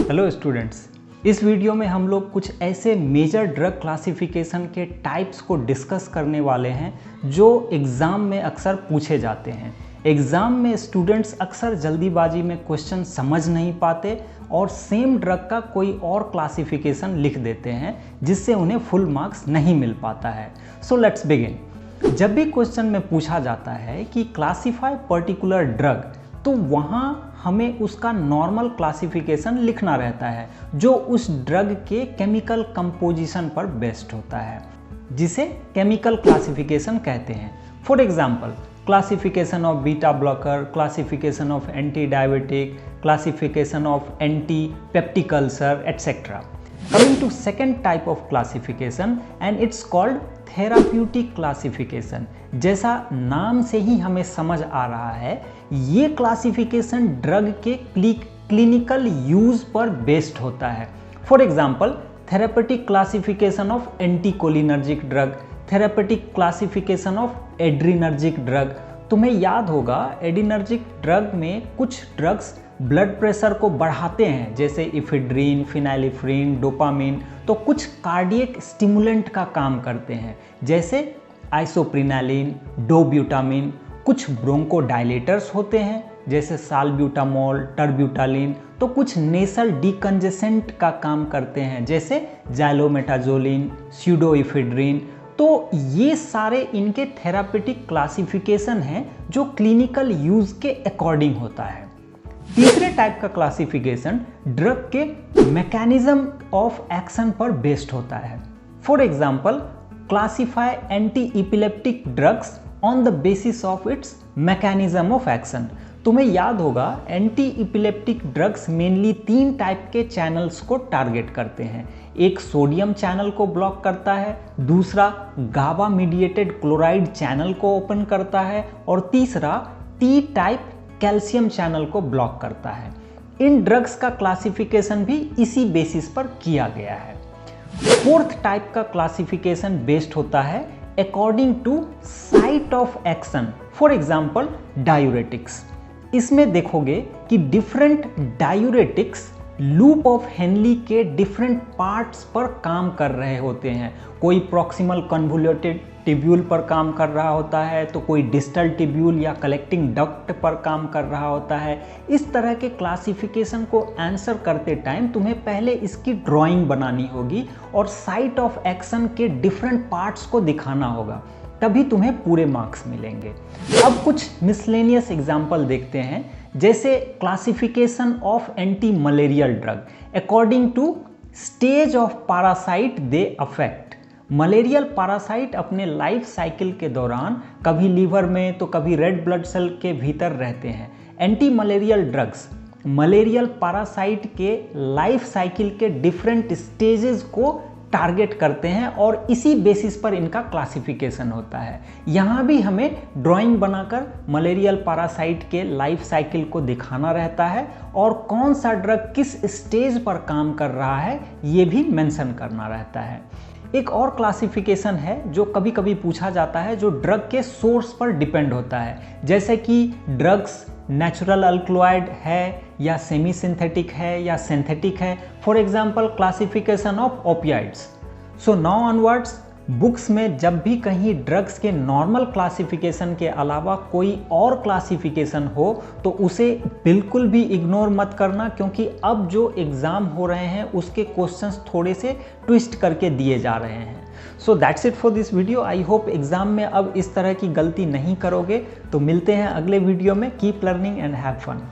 Hello students, इस video में हम लोग कुछ ऐसे मेजर ड्रग क्लासिफिकेशन के टाइप्स को डिस्कस करने वाले हैं जो एग्ज़ाम में अक्सर पूछे जाते हैं। एग्ज़ाम में स्टूडेंट्स अक्सर जल्दीबाजी में क्वेश्चन समझ नहीं पाते और सेम ड्रग का कोई और क्लासिफिकेशन लिख देते हैं जिससे उन्हें फुल मार्क्स नहीं मिल पाता है। So let's begin. जब भी क्वेश्चन में पूछा जाता है कि क्लासीफाई पर्टिकुलर ड्रग, तो वहाँ हमें उसका नॉर्मल क्लासिफिकेशन लिखना रहता है जो उस ड्रग के केमिकल कंपोजिशन पर बेस्ड होता है, जिसे केमिकल क्लासिफिकेशन कहते हैं। For example, classification of beta blocker, classification of anti diabetic, classification of anti peptic ulcer, etcetera. Coming to second type of classification and it's called therapeutic classification। जैसा नाम से ही हमें समझ आ रहा है, ये क्लासिफिकेशन ड्रग के क्लिनिकल यूज पर बेस्ड होता है। For example, therapeutic classification of anticholinergic drug, therapeutic classification of adrenergic drug. तुम्हें याद होगा एड्रीनर्जिक ड्रग में कुछ ड्रग्स ब्लड प्रेशर को बढ़ाते हैं, जैसे इफेड्रीन, फिनाइलिफ्रीन, डोपामिन। तो कुछ कार्डियक स्टिमुलेंट का काम करते हैं, जैसे आइसोप्रिनालिन, डोब्यूटामिन। कुछ ब्रोंकोडायलेटर्स होते हैं, जैसे साल्ब्यूटामोल, टर्ब्यूटालिन। तो कुछ नेसल डिकंजेसेंट का काम करते हैं, जैसे जाइलोमेटाजोलिन, स्यूडोइफेड्रीन। तो ये सारे इनके थेरापेटिक क्लासिफिकेशन हैं जो क्लिनिकल यूज के अकॉर्डिंग होता है। तीसरे टाइप का क्लासिफिकेशन ड्रग के मैकेनिज्म ऑफ एक्शन पर बेस्ड होता है। For example, classify anti epileptic drugs on the basis of its mechanism of action. तुम्हें याद होगा anti epileptic drugs mainly 3 type के चैनल्स को टारगेट करते हैं। एक सोडियम चैनल को ब्लॉक करता है, दूसरा गाबा मीडिएटेड क्लोराइड चैनल को ओपन करता है और तीसरा टी टाइप कैल्शियम चैनल को ब्लॉक करता है। इन ड्रग्स का क्लासिफिकेशन भी इसी बेसिस पर किया गया है। फोर्थ टाइप का क्लासिफिकेशन बेस्ड होता है according to site of action. For example, diuretics. इसमें देखोगे कि different diuretics loop of Henle के डिफरेंट पार्ट्स पर काम कर रहे होते हैं। कोई प्रॉक्सिमल कन्वोल्यूटेड टिब्यूल पर काम कर रहा होता है, तो कोई डिस्टल टिब्यूल या कलेक्टिंग डक्ट पर काम कर रहा होता है। इस तरह के क्लासिफिकेशन को आंसर करते टाइम तुम्हें पहले इसकी ड्राइंग बनानी होगी और साइट ऑफ एक्शन के डिफरेंट पार्ट्स को दिखाना होगा, तभी तुम्हें पूरे मार्क्स मिलेंगे। अब कुछ मिसलेनियस एग्जाम्पल देखते हैं, जैसे classification of anti malarial drug according to stage of parasite they affect. Malarial parasite अपने लाइफ साइकिल के दौरान कभी लीवर में तो कभी रेड ब्लड सेल के भीतर रहते हैं। Anti malarial drugs malarial parasite के लाइफ साइकिल के डिफरेंट स्टेजेस को टारगेट करते हैं और इसी बेसिस पर इनका क्लासिफिकेशन होता है। यहाँ भी हमें ड्राइंग बनाकर मलेरियल पैरासाइट के लाइफ साइकिल को दिखाना रहता है और कौन सा ड्रग किस स्टेज पर काम कर रहा है ये भी मेंशन करना रहता है। एक और क्लासिफिकेशन है जो कभी कभी पूछा जाता है, जो ड्रग के सोर्स पर डिपेंड होता है, जैसे कि ड्रग्स नेचुरल अल्कलॉइड है या सेमी सिंथेटिक है या सिंथेटिक है। For example, classification of opioids. So now onwards, books में जब भी कहीं ड्रग्स के नॉर्मल क्लासिफिकेशन के अलावा कोई और क्लासिफिकेशन हो तो उसे बिल्कुल भी इग्नोर मत करना, क्योंकि अब जो एग्ज़ाम हो रहे हैं उसके क्वेश्चंस थोड़े से ट्विस्ट करके दिए जा रहे हैं। So that's it for this video. I hope exam में अब इस तरह की गलती नहीं करोगे। तो मिलते हैं अगले वीडियो में। Keep learning and have fun.